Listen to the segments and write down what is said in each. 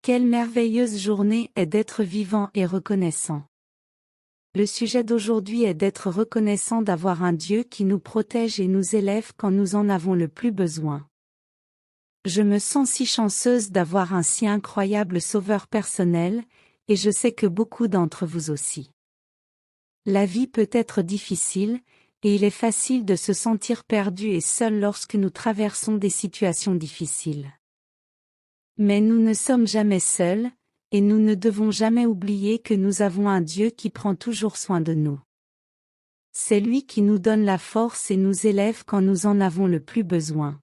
Quelle merveilleuse journée est d'être vivant et reconnaissant. Le sujet d'aujourd'hui est d'être reconnaissant d'avoir un Dieu qui nous protège et nous élève quand nous en avons le plus besoin. Je me sens si chanceuse d'avoir un si incroyable sauveur personnel, et je sais que beaucoup d'entre vous aussi. La vie peut être difficile, et il est facile de se sentir perdu et seul lorsque nous traversons des situations difficiles. Mais nous ne sommes jamais seuls, et nous ne devons jamais oublier que nous avons un Dieu qui prend toujours soin de nous. C'est lui qui nous donne la force et nous élève quand nous en avons le plus besoin.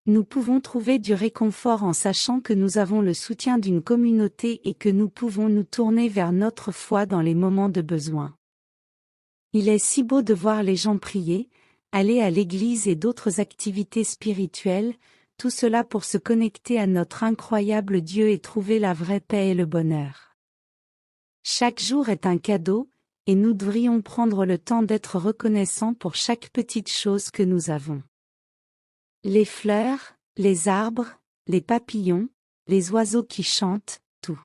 Nous pouvons trouver du réconfort en sachant que nous avons le soutien d'une communauté et que nous pouvons nous tourner vers notre foi dans les moments de besoin. Il est si beau de voir les gens prier, aller à l'église et d'autres activités spirituelles, tout cela pour se connecter à notre incroyable Dieu et trouver la vraie paix et le bonheur. Chaque jour est un cadeau, et nous devrions prendre le temps d'être reconnaissants pour chaque petite chose que nous avons. Les fleurs, les arbres, les papillons, les oiseaux qui chantent, tout.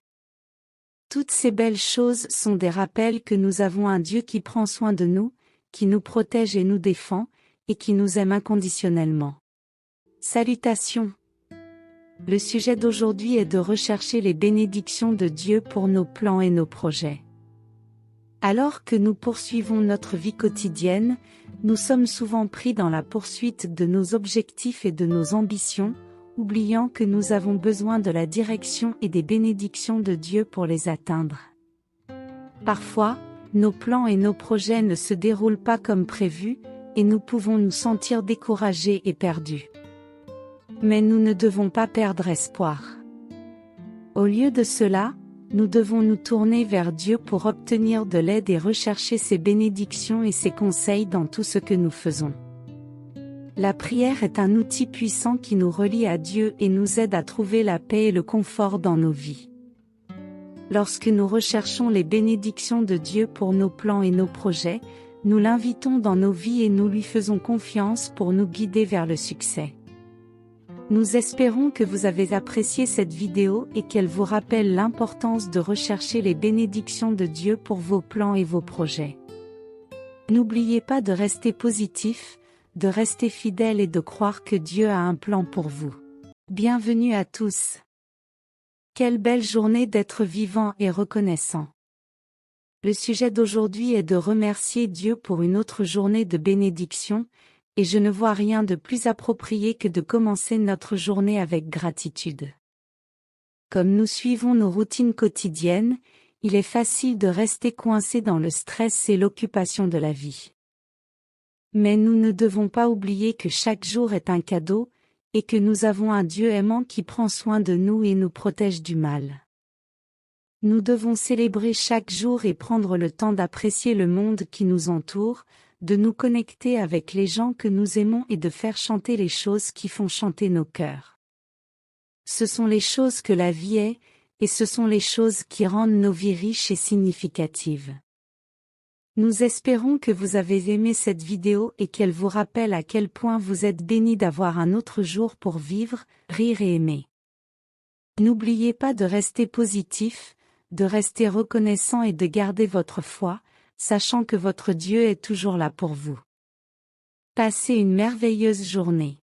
Toutes ces belles choses sont des rappels que nous avons un Dieu qui prend soin de nous, qui nous protège et nous défend, et qui nous aime inconditionnellement. Salutations! Le sujet d'aujourd'hui est de rechercher les bénédictions de Dieu pour nos plans et nos projets. Alors que nous poursuivons notre vie quotidienne, nous sommes souvent pris dans la poursuite de nos objectifs et de nos ambitions, oubliant que nous avons besoin de la direction et des bénédictions de Dieu pour les atteindre. Parfois, nos plans et nos projets ne se déroulent pas comme prévu, et nous pouvons nous sentir découragés et perdus. Mais nous ne devons pas perdre espoir. Au lieu de cela, nous devons nous tourner vers Dieu pour obtenir de l'aide et rechercher ses bénédictions et ses conseils dans tout ce que nous faisons. La prière est un outil puissant qui nous relie à Dieu et nous aide à trouver la paix et le confort dans nos vies. Lorsque nous recherchons les bénédictions de Dieu pour nos plans et nos projets, nous l'invitons dans nos vies et nous lui faisons confiance pour nous guider vers le succès. Nous espérons que vous avez apprécié cette vidéo et qu'elle vous rappelle l'importance de rechercher les bénédictions de Dieu pour vos plans et vos projets. N'oubliez pas de rester positif, de rester fidèle et de croire que Dieu a un plan pour vous. Bienvenue à tous. Quelle belle journée d'être vivant et reconnaissant. Le sujet d'aujourd'hui est de remercier Dieu pour une autre journée de bénédiction, et je ne vois rien de plus approprié que de commencer notre journée avec gratitude. Comme nous suivons nos routines quotidiennes, il est facile de rester coincé dans le stress et l'occupation de la vie. Mais nous ne devons pas oublier que chaque jour est un cadeau, et que nous avons un Dieu aimant qui prend soin de nous et nous protège du mal. Nous devons célébrer chaque jour et prendre le temps d'apprécier le monde qui nous entoure, de nous connecter avec les gens que nous aimons et de faire chanter les choses qui font chanter nos cœurs. Ce sont les choses que la vie est, et ce sont les choses qui rendent nos vies riches et significatives. Nous espérons que vous avez aimé cette vidéo et qu'elle vous rappelle à quel point vous êtes bénis d'avoir un autre jour pour vivre, rire et aimer. N'oubliez pas de rester positif, de rester reconnaissant et de garder votre foi, sachant que votre Dieu est toujours là pour vous. Passez une merveilleuse journée.